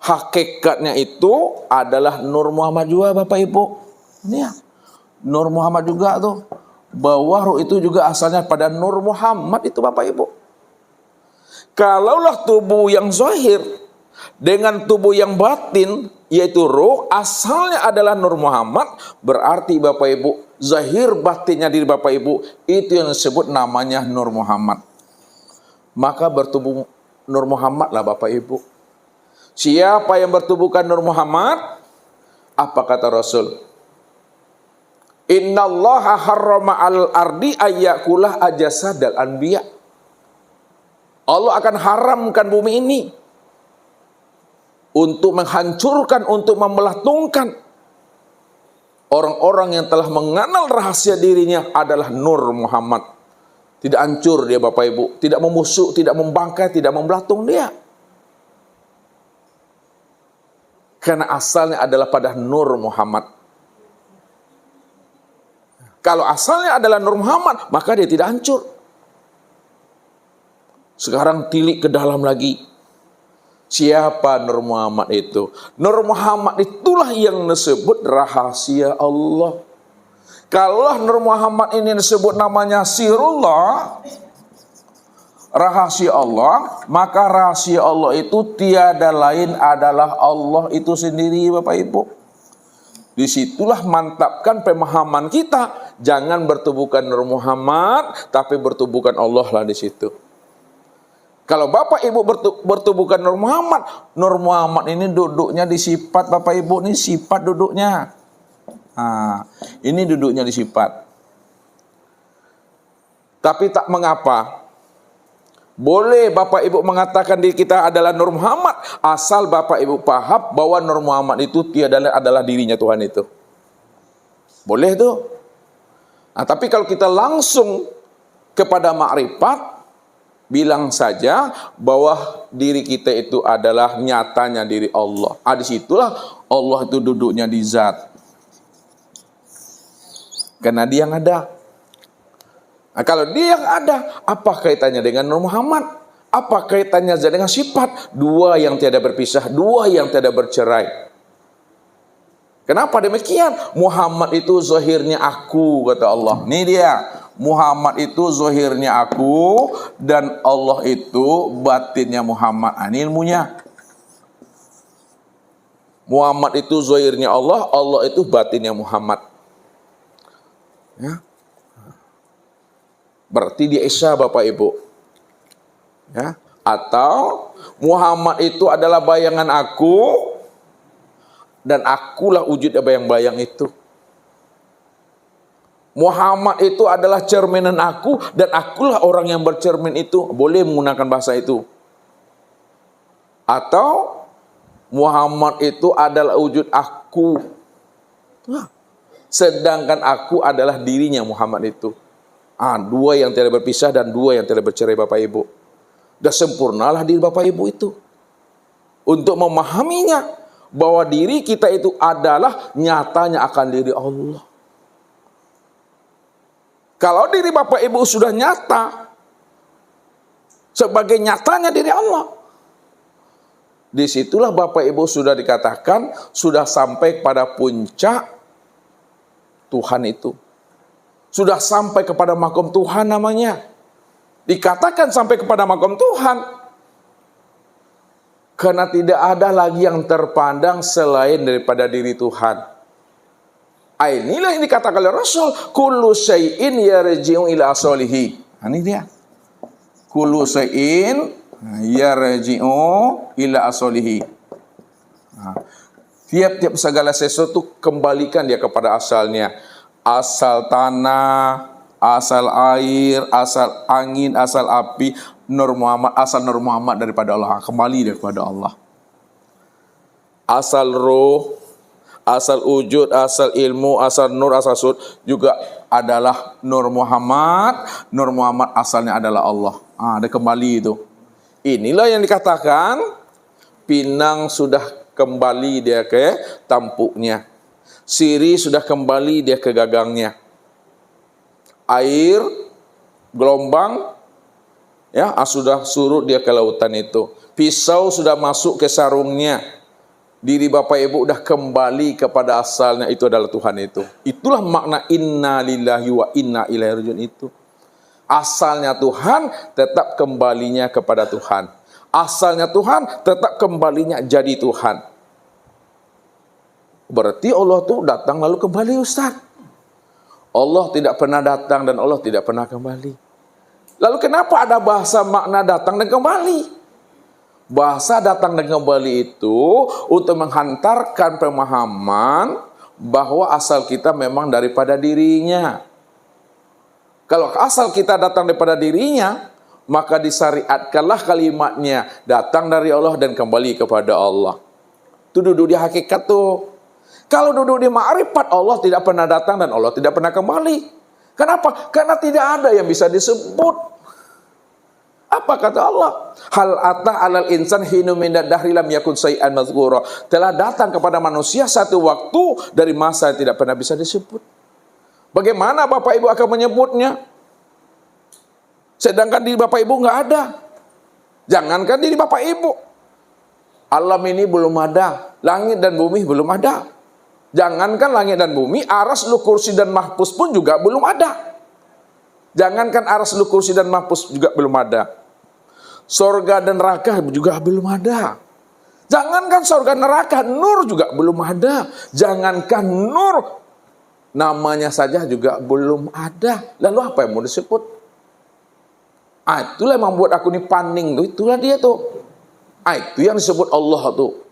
hakikatnya itu adalah Nur Muhammad juga Bapak Ibu. Ini ya, Nur Muhammad juga tuh. Bahwa ruh itu juga asalnya pada Nur Muhammad itu Bapak Ibu. Kalaulah tubuh yang zahir dengan tubuh yang batin, yaitu ruh, asalnya adalah Nur Muhammad, berarti Bapak Ibu, zahir batinnya diri Bapak Ibu, itu yang disebut namanya Nur Muhammad. Maka bertubuh Nur Muhammad lah Bapak Ibu. Siapa yang bertubuhkan Nur Muhammad? Apa kata Rasul? Innallaha harrama al-ardi ayyakulah ajasadal anbiya. Allah akan haramkan bumi ini untuk menghancurkan, untuk memelahtunkan orang-orang yang telah mengenal rahasia dirinya adalah Nur Muhammad. Tidak hancur dia Bapak Ibu, tidak membusuk, tidak membangkai, tidak membelatung dia. Karena asalnya adalah pada Nur Muhammad. Kalau asalnya adalah Nur Muhammad, maka dia tidak hancur. Sekarang tilik ke dalam lagi. Siapa Nur Muhammad itu? Nur Muhammad itulah yang disebut rahasia Allah. Kalau Nur Muhammad ini disebut namanya sirullah, rahasia Allah, maka rahasia Allah itu tiada lain adalah Allah itu sendiri Bapak Ibu. Disitulah mantapkan pemahaman kita. Jangan bertubuhkan Nur Muhammad, tapi bertubuhkan Allah lah di situ. Kalau Bapak Ibu bertubuhkan Nur Muhammad ini duduknya di sifat Bapak Ibu, ini sifat duduknya. Nah, ini duduknya di sifat. Tapi tak mengapa. Boleh Bapak Ibu mengatakan diri kita adalah Nur Muhammad, asal Bapak Ibu paham bahwa Nur Muhammad itu tiada adalah dirinya Tuhan itu. Boleh tuh. Nah, tapi kalau kita langsung kepada makrifat, bilang saja bahwa diri kita itu adalah nyatanya diri Allah. Disitulah Allah itu duduknya di zat. Karena dia yang ada. Nah, kalau dia yang ada, apa kaitannya dengan Nur Muhammad? Apa kaitannya dengan sifat? Dua yang tiada berpisah, dua yang tiada bercerai. Kenapa demikian? Muhammad itu zahirnya aku, kata Allah. Ini dia. Muhammad itu zahirnya aku, dan Allah itu batinnya Muhammad. Ini ilmunya. Muhammad itu zahirnya Allah, Allah itu batinnya Muhammad. Ya. Berarti dia Esa Bapak Ibu. Ya. Atau Muhammad itu adalah bayangan aku, dan akulah wujud bayang-bayang itu. Muhammad itu adalah cerminan aku, dan akulah orang yang bercermin itu. Boleh menggunakan bahasa itu. Atau Muhammad itu adalah wujud aku, sedangkan aku adalah dirinya Muhammad itu. Dua yang tidak berpisah dan dua yang tidak bercerai Bapak Ibu. Dan sempurnalah diri Bapak Ibu itu. Untuk memahaminya bahwa diri kita itu adalah nyatanya akan diri Allah. Kalau diri Bapak Ibu sudah nyata sebagai nyatanya diri Allah, disitulah Bapak Ibu sudah dikatakan sudah sampai pada puncak Tuhan itu. Sudah sampai kepada makom Tuhan namanya. Dikatakan sampai kepada makom Tuhan karena tidak ada lagi yang terpandang selain daripada diri Tuhan. Inilah yang dikatakan oleh Rasul, kullu syai'in yarji'u ila asalihi. Ini dia. Kullu syai'in yarji'u ila asalihi. Tiap-tiap segala sesuatu kembalikan dia kepada asalnya. Asal tanah, asal air, asal angin, asal api, Nur Muhammad, asal Nur Muhammad daripada Allah, kembali daripada Allah. Asal roh, asal wujud, asal ilmu, asal nur, asal sud juga adalah Nur Muhammad. Nur Muhammad asalnya adalah Allah. Dia kembali itu. Inilah yang dikatakan pinang sudah kembali dia ke tampuknya. Siri sudah kembali dia ke gagangnya. Air, gelombang, ya sudah surut dia ke lautan itu. Pisau sudah masuk ke sarungnya. Diri Bapak Ibu udah kembali kepada asalnya, itu adalah Tuhan itu. Itulah makna inna lillahi wa inna ilaihi rajiun itu. Asalnya Tuhan, tetap kembalinya kepada Tuhan. Asalnya Tuhan, tetap kembalinya jadi Tuhan. Berarti Allah tuh datang lalu kembali, Ustaz. Allah tidak pernah datang dan Allah tidak pernah kembali. Lalu kenapa ada bahasa makna datang dan kembali? Bahasa datang dan kembali itu untuk menghantarkan pemahaman bahwa asal kita memang daripada dirinya. Kalau asal kita datang daripada dirinya, maka disyariatkanlah kalimatnya datang dari Allah dan kembali kepada Allah. Itu duduk di hakikat tuh. Kalau duduk di ma'rifat, Allah tidak pernah datang dan Allah tidak pernah kembali. Kenapa? Karena tidak ada yang bisa disebut. Apa kata Allah? Hal ata alal insan hinu minad dahri lam yakun syai'an mazkura. Telah datang kepada manusia satu waktu dari masa yang tidak pernah bisa disebut. Bagaimana Bapak Ibu akan menyebutnya? Sedangkan diri Bapak Ibu nggak ada. Jangankan diri Bapak Ibu. Alam ini belum ada. Langit dan bumi belum ada. Jangankan langit dan bumi, aras, lu, kursi, dan mahfuz pun juga belum ada. Jangankan aras, lu, kursi, dan mahfuz juga belum ada. Sorga dan neraka juga belum ada. Jangankan sorga neraka, nur juga belum ada. Jangankan nur, namanya saja juga belum ada. Lalu apa yang mau disebut? Itulah yang membuat aku ini paning tuh. Itulah dia tuh. Itu yang disebut Allah tuh.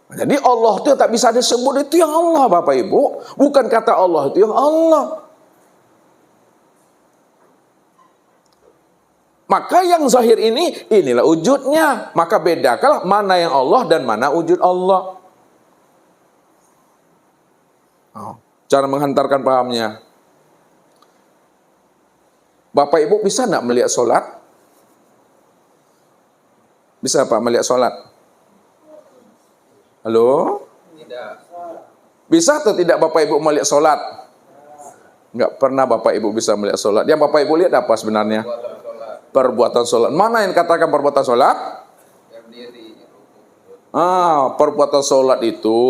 Jadi Allah itu tak bisa disebut, itu yang Allah Bapak Ibu. Bukan kata Allah, itu yang Allah. Maka yang zahir ini, inilah wujudnya. Maka bedakanlah mana yang Allah dan mana wujud Allah. Cara menghantarkan pahamnya. Bapak Ibu bisa enggak melihat sholat? Bisa Pak melihat sholat? Halo? Tidak. Bisa atau tidak Bapak Ibu melihat sholat? Enggak pernah Bapak Ibu bisa melihat sholat. Yang Bapak Ibu lihat apa sebenarnya? Perbuatan sholat. Mana yang katakan perbuatan sholat? Perbuatan sholat itu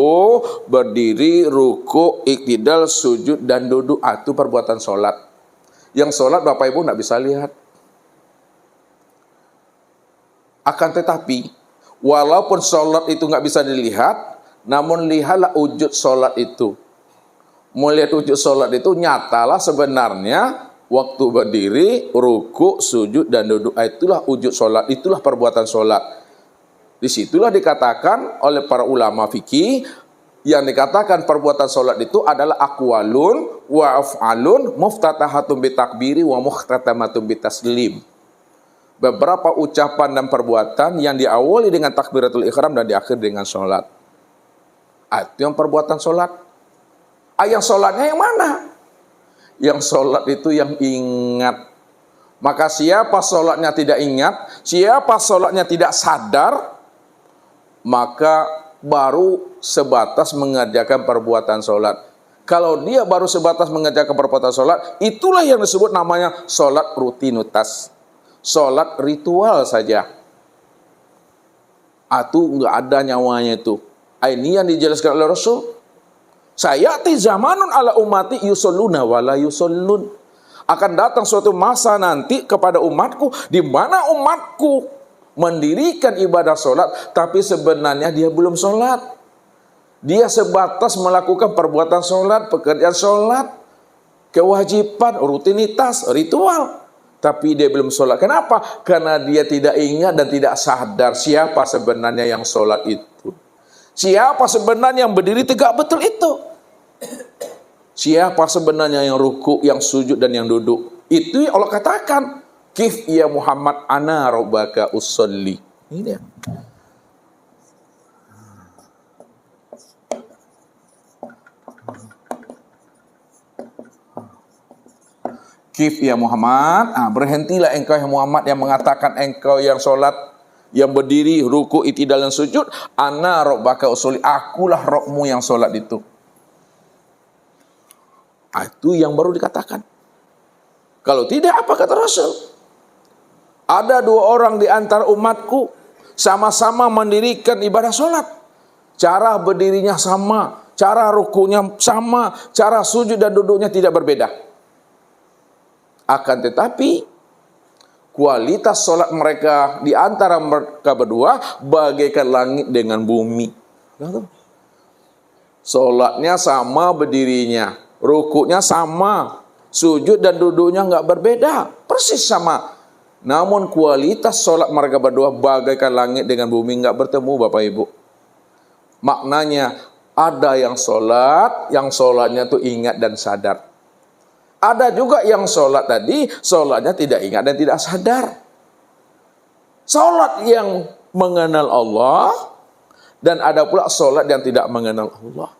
berdiri, ruku, iktidal, sujud, dan duduk. Itu perbuatan sholat. Yang sholat Bapak Ibu tidak bisa lihat. Akan tetapi, walaupun sholat itu nggak bisa dilihat, namun lihatlah wujud sholat itu. Melihat wujud sholat itu nyatalah sebenarnya waktu berdiri, ruku, sujud, dan duduk. Itulah wujud sholat, itulah perbuatan sholat. Disitulah dikatakan oleh para ulama fikih, yang dikatakan perbuatan sholat itu adalah aqwalun wa af'alun muftatahatun bitakbiri wa muhtatamatun bitaslim. Beberapa ucapan dan perbuatan yang diawali dengan takbiratul ihram dan diakhiri dengan sholat. Itu yang perbuatan sholat. Yang sholatnya yang mana? Yang sholat itu yang ingat. Maka siapa sholatnya tidak ingat, siapa sholatnya tidak sadar, maka baru sebatas mengerjakan perbuatan sholat. Kalau dia baru sebatas mengerjakan perbuatan sholat, itulah yang disebut namanya sholat rutinitas, sholat ritual saja. Itu nggak ada nyawanya itu. Ini yang dijelaskan oleh Rasul. Sayati zamanun ala umati yusalluna wala yusallun. Akan datang suatu masa nanti kepada umatku, di mana umatku mendirikan ibadah sholat, tapi sebenarnya dia belum sholat. Dia sebatas melakukan perbuatan sholat, pekerjaan sholat, kewajiban, rutinitas, ritual. Tapi dia belum sholat. Kenapa? Karena dia tidak ingat dan tidak sadar siapa sebenarnya yang sholat itu. Siapa sebenarnya yang berdiri tegak betul itu? Siapa sebenarnya yang ruku, yang sujud, dan yang duduk? Itu yang Allah katakan. Kif ya Muhammad ana rabbaka usolli. Ini dia. Kif ya Muhammad. Berhentilah engkau yang Muhammad yang mengatakan engkau yang sholat, yang berdiri, ruku, itidal, dan sujud. Ana rabbaka usolli. Akulah Rabbmu yang sholat itu. Itu yang baru dikatakan. Kalau tidak, apa kata Rasul? Ada dua orang di antara umatku, Sama-sama mendirikan ibadah sholat. Cara berdirinya sama, cara rukunya sama, cara sujud dan duduknya tidak berbeda. Akan tetapi, kualitas sholat mereka di antara mereka berdua bagaikan langit dengan bumi. Sholatnya sama berdirinya, rukuknya sama, sujud dan duduknya nggak berbeda, persis sama. Namun kualitas sholat mereka berdua bagaikan langit dengan bumi, nggak bertemu Bapak Ibu. Maknanya ada yang sholatnya tuh ingat dan sadar. Ada juga yang sholat tadi, sholatnya tidak ingat dan tidak sadar. Sholat yang mengenal Allah, dan ada pula sholat yang tidak mengenal Allah.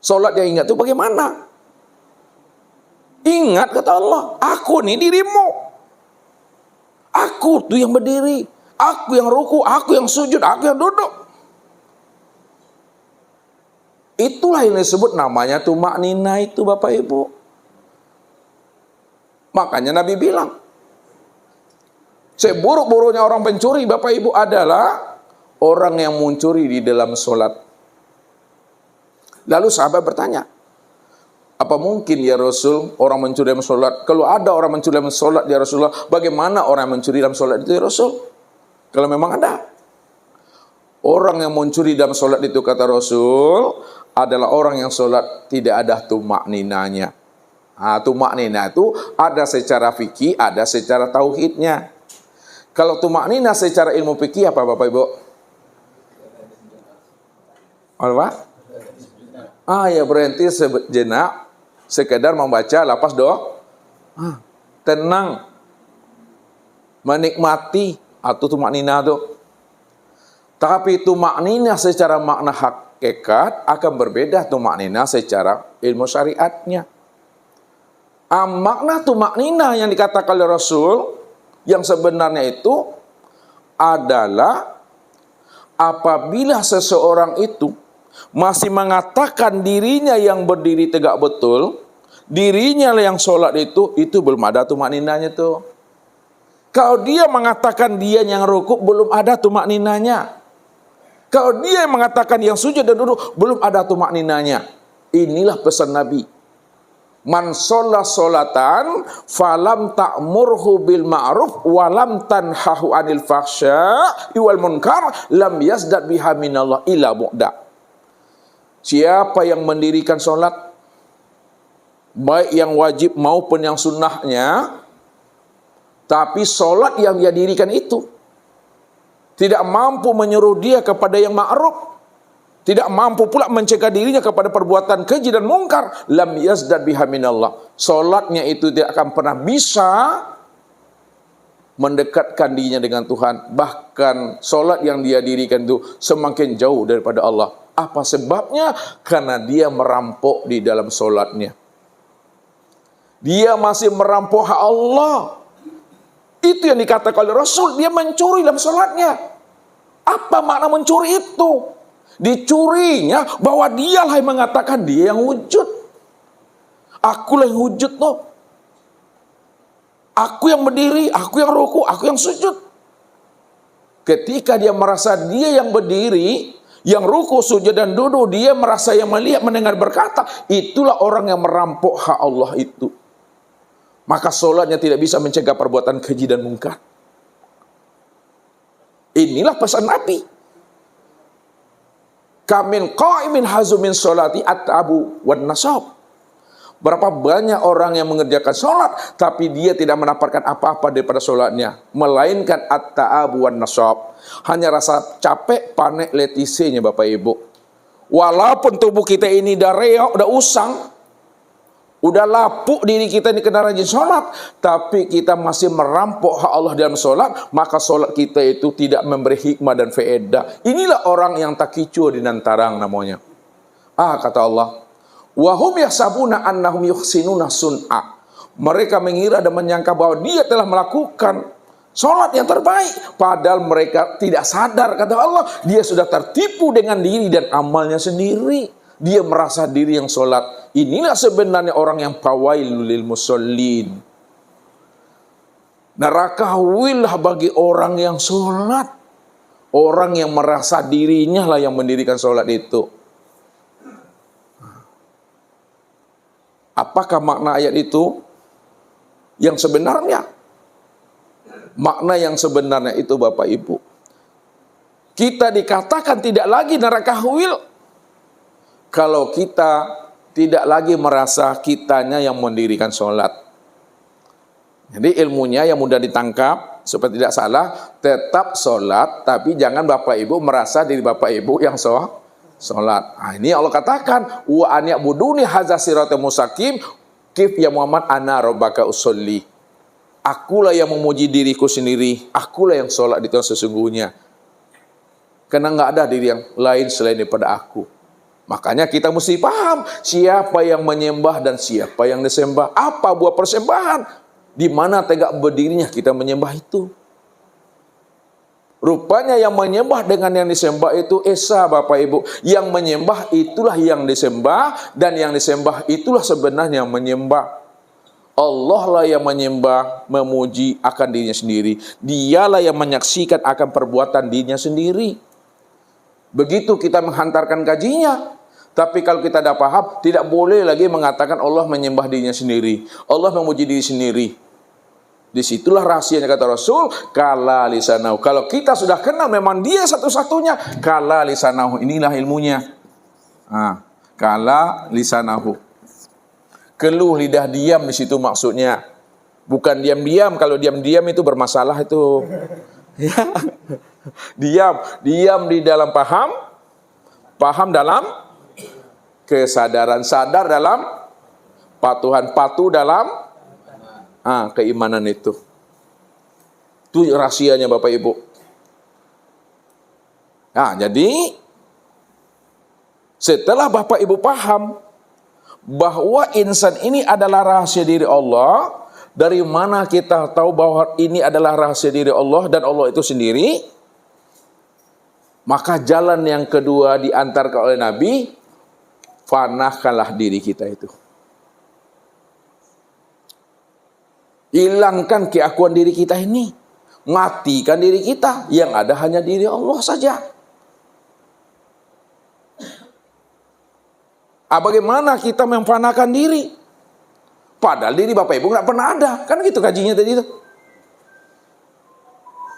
Sholat yang ingat itu bagaimana? Ingat kata Allah, aku nih dirimu. Aku tuh yang berdiri, aku yang ruku, aku yang sujud, aku yang duduk. Itulah yang disebut namanya tumaknina itu Bapak Ibu. Makanya Nabi bilang, seburuk-buruknya orang pencuri Bapak Ibu adalah orang yang mencuri di dalam sholat. Lalu sahabat bertanya, apa mungkin ya Rasul orang mencuri dalam sholat? Kalau ada orang mencuri dalam sholat ya Rasulullah, bagaimana orang yang mencuri dalam sholat itu ya Rasul? Kalau memang ada. Orang yang mencuri dalam sholat itu kata Rasul adalah orang yang sholat tidak ada tumakninanya. Tumaknina itu ada secara fikih, ada secara tauhidnya. Kalau tumaknina secara ilmu fikih apa Bapak Ibu? Apa? Ya berhenti sejenak, sekedar membaca lapas doa, tenang, menikmati, atau tumaknina itu. Tapi tumaknina secara makna hakikat akan berbeda tumaknina secara ilmu syariatnya. Makna tumaknina yang dikatakan oleh Rasul yang sebenarnya itu adalah apabila seseorang itu masih mengatakan dirinya yang berdiri tegak betul, dirinya yang sholat itu belum ada tumakninanya tuh. Kalau dia mengatakan dia yang rukuk, belum ada tumakninanya. Kalau dia yang mengatakan yang sujud dan duduk, belum ada tumakninanya. Inilah pesan Nabi. Man sholla sholatan falam ta'murhu bil ma'ruf walam tanhahu anil fahsya'i wal munkar lam yazdad biha minallah illa mu'da. Siapa yang mendirikan sholat, baik yang wajib maupun yang sunnahnya, tapi sholat yang dia dirikan itu tidak mampu menyuruh dia kepada yang ma'ruf, tidak mampu pula mencegah dirinya kepada perbuatan keji dan mungkar, lam yazdad biha minallah. Sholatnya itu tidak akan pernah bisa mendekatkan dirinya dengan Tuhan. Bahkan sholat yang dia dirikan itu semakin jauh daripada Allah. Apa sebabnya? Karena dia merampok di dalam sholatnya. Dia masih merampok hak Allah. Itu yang dikatakan oleh Rasul, dia mencuri dalam sholatnya. Apa makna mencuri itu? Dicurinya bahwa dialah yang mengatakan dia yang wujud. Akulah yang wujud loh. Aku yang berdiri, aku yang ruku, aku yang sujud. Ketika dia merasa dia yang berdiri, yang ruku, sujud dan duduk, dia merasa yang melihat, mendengar, berkata, itulah orang yang merampok hak Allah itu. Maka sholatnya tidak bisa mencegah perbuatan keji dan mungkar. Inilah pesan Nabi. Kamin qaimin hazumin sholati at-tabu wan nasab. Berapa banyak orang yang mengerjakan sholat, tapi dia tidak mendapatkan apa-apa daripada sholatnya, melainkan at-ta'abu wan nasab. Hanya rasa capek, panik, letisenya Bapak Ibu. Walaupun tubuh kita ini udah reok, udah usang, udah lapuk diri kita ini kena rajin sholat, tapi kita masih merampok hak Allah dalam sholat, maka sholat kita itu tidak memberi hikmah dan faedah. Inilah orang yang takicu di nantarang namanya. Kata Allah, wahum yahsabuna annahum yuhsinuna sun'a. Mereka mengira dan menyangka bahwa dia telah melakukan sholat yang terbaik, padahal mereka tidak sadar, kata Allah, dia sudah tertipu dengan diri dan amalnya sendiri. Dia merasa diri yang sholat. Inilah sebenarnya orang yang fawailul lil musallin. Neraka huillah bagi orang yang sholat. Orang yang merasa dirinya lah yang mendirikan sholat itu. Apakah makna ayat itu? Yang sebenarnya. Makna yang sebenarnya itu Bapak Ibu. Kita dikatakan tidak lagi neraka huil. Kalau kita tidak lagi merasa kitanya yang mendirikan sholat. Jadi ilmunya yang mudah ditangkap, supaya tidak salah, tetap sholat, tapi jangan Bapak Ibu merasa diri Bapak Ibu yang sholat. Nah, ini Allah katakan, wa an ya'buduni hadza siratal mustaqim, kif ya Muhammad ana rabbaka usolli. Akulah yang memuji diriku sendiri, akulah yang sholat di Tuhan sesungguhnya. Karena nggak ada diri yang lain selain daripada aku. Makanya kita mesti paham siapa yang menyembah dan siapa yang disembah. Apa buah persembahan? Di mana tegak berdirinya kita menyembah itu. Rupanya yang menyembah dengan yang disembah itu esa Bapak Ibu. Yang menyembah itulah yang disembah, dan yang disembah itulah sebenarnya yang menyembah. Allah lah yang menyembah, memuji akan dirinya sendiri. Dialah yang menyaksikan akan perbuatan dirinya sendiri. Begitu kita menghantarkan kajinya. Tapi kalau kita tidak paham, tidak boleh lagi mengatakan Allah menyembah dirinya sendiri. Allah memuji diri sendiri. Disitulah rahasianya kata Rasul, kala lisanahu. Kalau kita sudah kenal memang dia satu-satunya, kala lisanahu. Inilah ilmunya. Kala lisanahu. Keluh lidah diam di situ maksudnya. Bukan diam-diam. Kalau diam-diam itu bermasalah itu. Ya. Diam di dalam paham dalam kesadaran, sadar dalam patuhan, patuh dalam keimanan itu. Itu rahasianya Bapak Ibu. Nah, jadi setelah Bapak Ibu paham bahwa insan ini adalah rahasia diri Allah, dari mana kita tahu bahwa ini adalah rahasia diri Allah dan Allah itu sendiri? Maka jalan yang kedua diantarkan oleh Nabi, fanahkanlah diri kita itu. Hilangkan keakuan diri kita ini. Matikan diri kita. Yang ada hanya diri Allah saja. Bagaimana kita memfanakan diri? Padahal diri Bapak Ibu nggak pernah ada. Kan gitu kajinya tadi itu.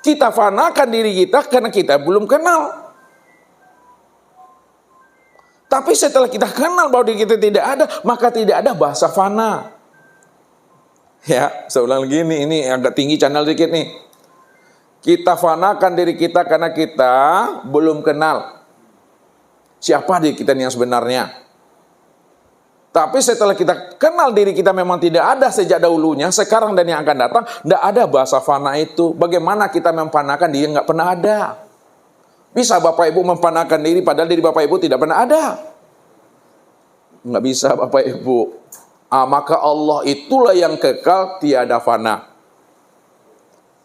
Kita fanakan diri kita karena kita belum kenal. Tapi setelah kita kenal bahwa diri kita tidak ada, maka tidak ada bahasa fana. Ya, saya ulang lagi nih, ini agak tinggi channel dikit nih. Kita fanakan diri kita karena kita belum kenal siapa diri kita yang sebenarnya. Tapi setelah kita kenal diri kita memang tidak ada sejak dahulunya, sekarang dan yang akan datang, tidak ada bahasa fana itu. Bagaimana kita memfanakan diri yang nggak pernah ada? Bisa Bapak Ibu memfanakan diri padahal diri Bapak Ibu tidak pernah ada? Nggak bisa Bapak Ibu. Maka Allah itulah yang kekal tiada fana.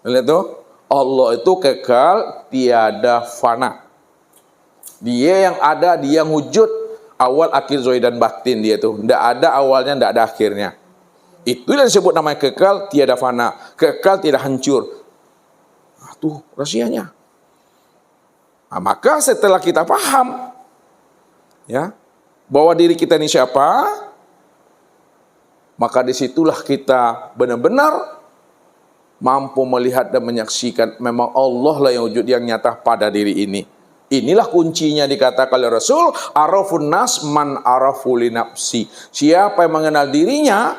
Lihat tuh, Allah itu kekal tiada fana. Dia yang ada, dia yang wujud, awal, akhir, zahir dan batin dia tuh. Tidak ada awalnya, tidak ada akhirnya. Itu yang disebut namanya kekal tiada fana, kekal tidak hancur. Tuh rahasianya. Maka setelah kita paham, ya, bahwa diri kita ini siapa, maka disitulah kita benar-benar mampu melihat dan menyaksikan memang Allah lah yang wujud yang nyata pada diri ini. Inilah kuncinya dikatakan oleh Rasul, arafun nas man arafu li nafsi. Siapa yang mengenal dirinya,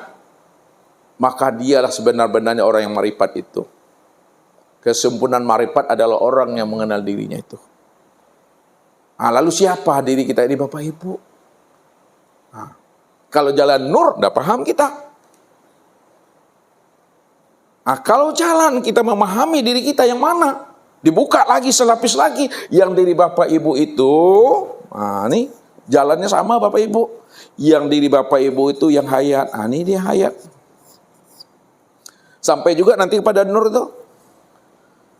maka dialah sebenar-benarnya orang yang marifat itu. Kesempurnaan marifat adalah orang yang mengenal dirinya itu. Lalu siapa diri kita ini Bapak Ibu? Kalau jalan nur, udah paham kita. Kalau jalan kita memahami diri kita yang mana, dibuka lagi selapis lagi. Yang diri Bapak Ibu itu, nih jalannya sama Bapak Ibu. Yang diri Bapak Ibu itu yang hayat, ini dia hayat. Sampai juga nanti pada nur itu.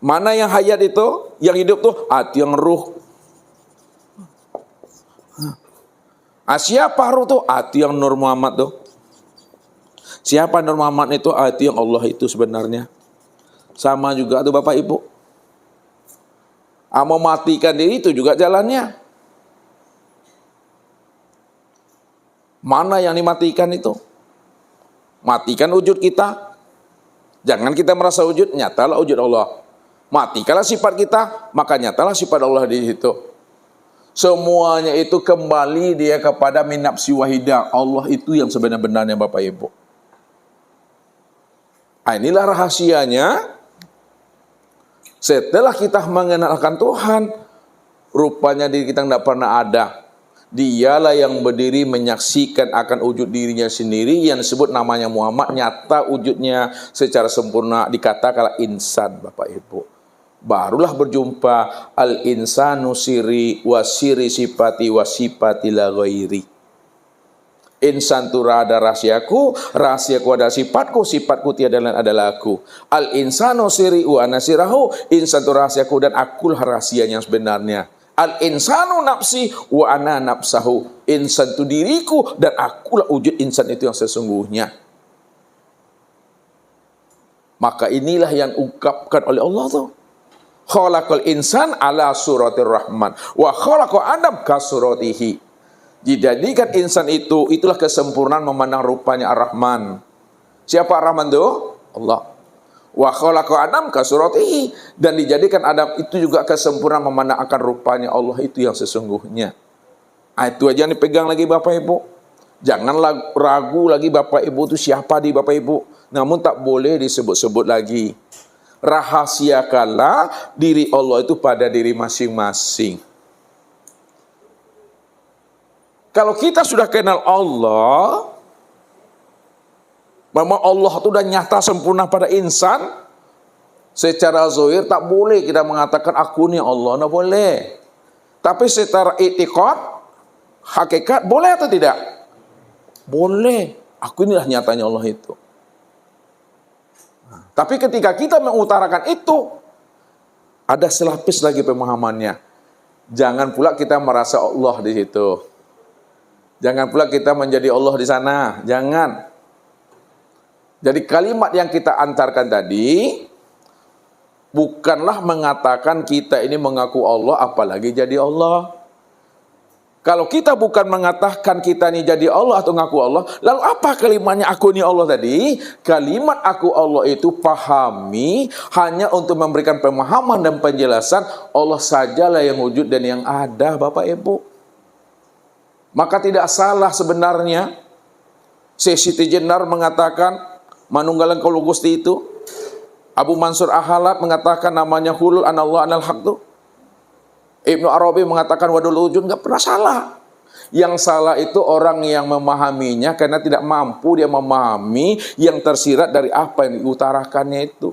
Mana yang hayat itu, yang hidup tuh, hati yang ruh. Siapa ruh tuh? Hati yang Nur Muhammad tuh. Siapa Nur Muhammad itu? Hati yang Allah itu sebenarnya. Sama juga tuh Bapak Ibu. Mematikan diri itu juga jalannya. Mana yang dimatikan itu? Matikan wujud kita. Jangan kita merasa wujud, nyatalah wujud Allah. Matikanlah sifat kita, maka nyatalah sifat Allah di situ. Semuanya itu kembali dia kepada min nafsi wahidah. Allah itu yang sebenar-benarnya Bapak Ibu. Inilah rahasianya. Setelah kita mengenalkan Tuhan, rupanya diri kita tidak pernah ada. Dialah yang berdiri menyaksikan akan wujud dirinya sendiri yang disebut namanya Muhammad, nyata wujudnya secara sempurna, dikatakan insan Bapak Ibu. Barulah berjumpa al-insanu siri wa siri sifati wa sifati la ghairi. Insan itu ada rahasiaku ada sifatku, sifatku tiada lain adalah aku. Al-insanu siri wa nasirahu, insan itu rahasiaku dan akulah rahasia yang sebenarnya. Al-insanu nafsi wa ana nafsahu, insan itu diriku dan akulah wujud insan itu yang sesungguhnya. Maka inilah yang ungkapkan oleh Allah tuh. Khalaqal insan ala suratir rahman wa khalaqa adam ka suratihi. Dijadikan insan itu, itulah kesempurnaan memandang rupanya Ar-Rahman. Siapa Ar-Rahman itu? Allah. Wa khalaqa Adam ka suratihi, dan dijadikan Adam itu juga kesempurnaan memandang akan rupanya Allah itu yang sesungguhnya. Itu aja yang dipegang lagi Bapak Ibu. Jangan ragu lagi Bapak Ibu itu siapa di Bapak Ibu. Namun tak boleh disebut-sebut lagi. Rahasiakanlah diri Allah itu pada diri masing-masing. Kalau kita sudah kenal Allah, memang Allah itu sudah nyata sempurna pada insan, secara zahir tak boleh kita mengatakan aku ni Allah, tak boleh. Tapi secara i'tiqad, hakikat boleh atau tidak? Boleh. Aku inilah nyatanya Allah itu. Tapi ketika kita mengutarakan itu, ada selapis lagi pemahamannya. Jangan pula kita merasa Allah di situ. Jangan pula kita menjadi Allah di sana. Jangan. Jadi kalimat yang kita antarkan tadi bukanlah mengatakan kita ini mengaku Allah apalagi jadi Allah. Kalau kita bukan mengatakan kita ini jadi Allah atau ngaku Allah, lalu apa kalimatnya aku ini Allah tadi? Kalimat aku Allah itu pahami hanya untuk memberikan pemahaman dan penjelasan Allah sajalah yang wujud dan yang ada Bapak Ibu. Maka tidak salah sebenarnya Siti Jenar mengatakan manunggalan kaulu Gusti itu. Abu Mansur Ahalat mengatakan namanya hulul anallah anal haq itu. Ibnu Arabi mengatakan wadul wujud, enggak pernah salah. Yang salah itu orang yang memahaminya karena tidak mampu dia memahami yang tersirat dari apa yang diutarakannya itu.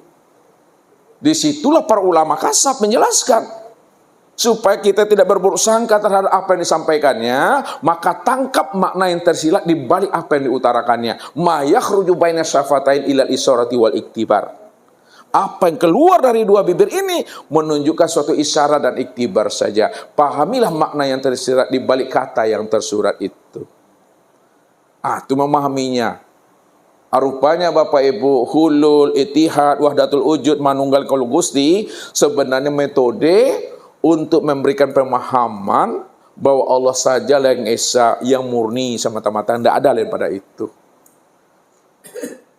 Disitulah para ulama kasab menjelaskan. Supaya kita tidak berburuk sangka terhadap apa yang disampaikannya, maka tangkap makna yang tersirat di balik apa yang diutarakannya. Ma yakhruju baina syafatain ilal isyarati wal iktibar. Apa yang keluar dari dua bibir ini menunjukkan suatu isyarat dan iktibar saja. Pahamilah makna yang tersirat di balik kata yang tersurat itu. Itu memahaminya. Rupanya Bapak Ibu, hulul, itihad, wahdatul wujud, manunggal kaulu Gusti sebenarnya metode untuk memberikan pemahaman bahwa Allah saja yang esa, yang murni semata-mata, tidak ada lain pada itu.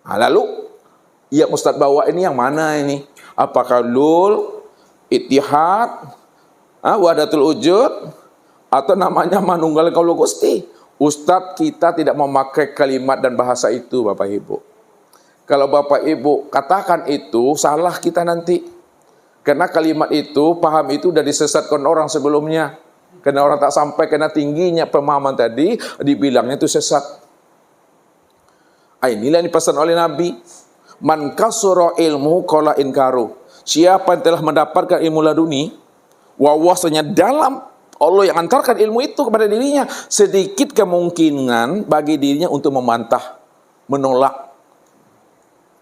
Lalu yang Ustadz bawa ini yang mana ini? Apakah lul, ittihad, wahdatul wujud, atau namanya manunggal kaulu Gusti? Ustadz kita tidak memakai kalimat dan bahasa itu Bapak Ibu. Kalau Bapak Ibu katakan itu, salah kita nanti. Karena kalimat itu, paham itu sudah disesatkan orang sebelumnya. Karena orang tak sampai, karena tingginya pemahaman tadi, dibilangnya itu sesat. Inilah yang dipesan oleh Nabi. Man kasura ilmu qala inkaru. Siapa yang telah mendapatkan ilmu laduni, wawasanya dalam Allah yang antarkan ilmu itu kepada dirinya, sedikit kemungkinan bagi dirinya untuk membantah, menolak.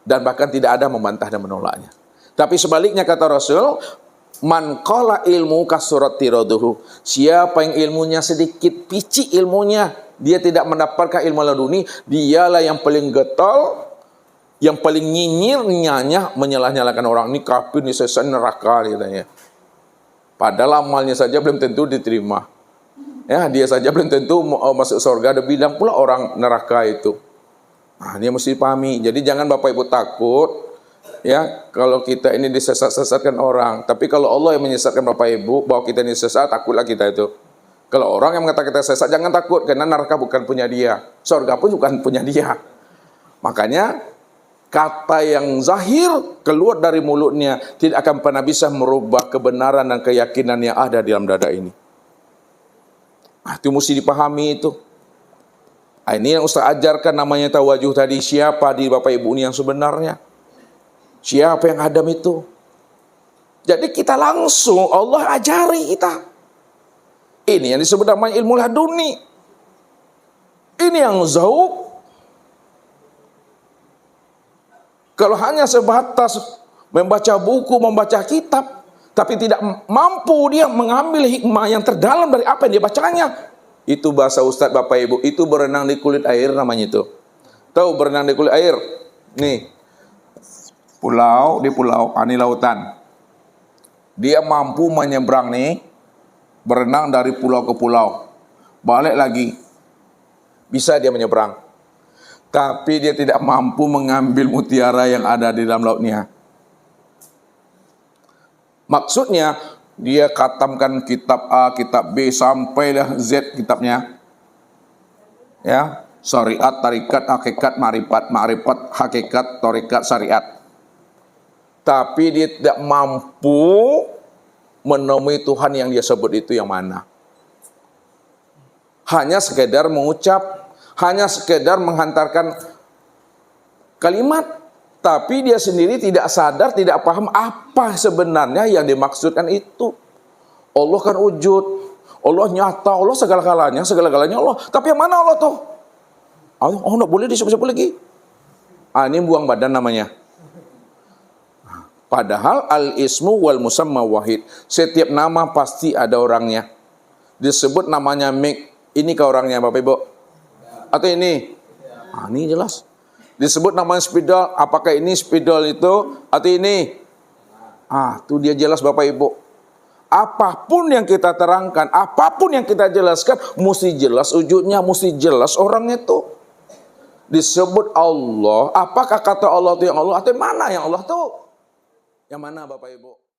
Dan bahkan tidak ada membantah dan menolaknya. Tapi sebaliknya kata Rasul, man qala ilmu kasurat tiraduhu. Siapa yang ilmunya sedikit, picik ilmunya, dia tidak mendapatkan ilmu laduni, dialah yang paling getol Yang paling nyinyirnya menyalah-nyalakan orang, ini kafir, ini sesat, neraka katanya. Padahal amalnya saja belum tentu diterima. Ya, dia saja belum tentu masuk surga, ada bilang pula orang neraka itu. Nah, dia mesti pahami. Jadi jangan Bapak Ibu takut ya kalau kita ini disesat-sesatkan orang. Tapi kalau Allah yang menyesatkan Bapak Ibu bahwa kita ini sesat, takutlah kita itu. Kalau orang yang mengatakan kita sesat, jangan takut, karena neraka bukan punya dia, surga pun bukan punya dia. Makanya kata yang zahir keluar dari mulutnya tidak akan pernah bisa merubah kebenaran dan keyakinan yang ada di dalam dada ini. Itu mesti dipahami itu. Ini yang Ustaz ajarkan, namanya tawajuh tadi. Siapa di Bapak Ibu ini yang sebenarnya? Siapa yang Adam itu? Jadi kita langsung Allah ajari kita. Ini yang disebut namanya ilmu laduni. Ini yang zauq. Kalau hanya sebatas membaca buku, membaca kitab, tapi tidak mampu dia mengambil hikmah yang terdalam dari apa yang dia bacanya, itu bahasa Ustadz Bapak Ibu, itu berenang di kulit air namanya itu. Tahu berenang di kulit air? Nih, pulau, ini lautan. Dia mampu menyeberang nih, berenang dari pulau ke pulau, balik lagi, bisa dia menyeberang. Tapi dia tidak mampu mengambil mutiara yang ada di dalam lautnya. Maksudnya, dia khatamkan kitab A, kitab B, sampailah Z kitabnya. Ya, syariat, tarikat, hakikat, ma'rifat, hakikat, tarikat, syariat. Tapi dia tidak mampu menemui Tuhan yang dia sebut itu yang mana. Hanya sekedar mengucap, hanya sekedar menghantarkan kalimat, tapi dia sendiri tidak sadar, tidak paham apa sebenarnya yang dimaksudkan itu. Allah kan wujud, Allah nyata, Allah segala-galanya Allah. Tapi yang mana Allah tuh? Oh, enggak boleh disebut-sebut lagi. Ini buang badan namanya. Padahal al-ismu wal musamma wahid. Setiap nama pasti ada orangnya. Disebut namanya Mik. Ini ke orangnya Bapak Ibu? Atau ini? Ini jelas. Disebut namanya spidol, apakah ini spidol itu atau ini? Itu dia jelas Bapak Ibu. Apapun yang kita terangkan, apapun yang kita jelaskan, mesti jelas wujudnya, mesti jelas orangnya itu. Disebut Allah, apakah kata Allah itu yang Allah atau mana yang Allah itu? Yang mana Bapak Ibu?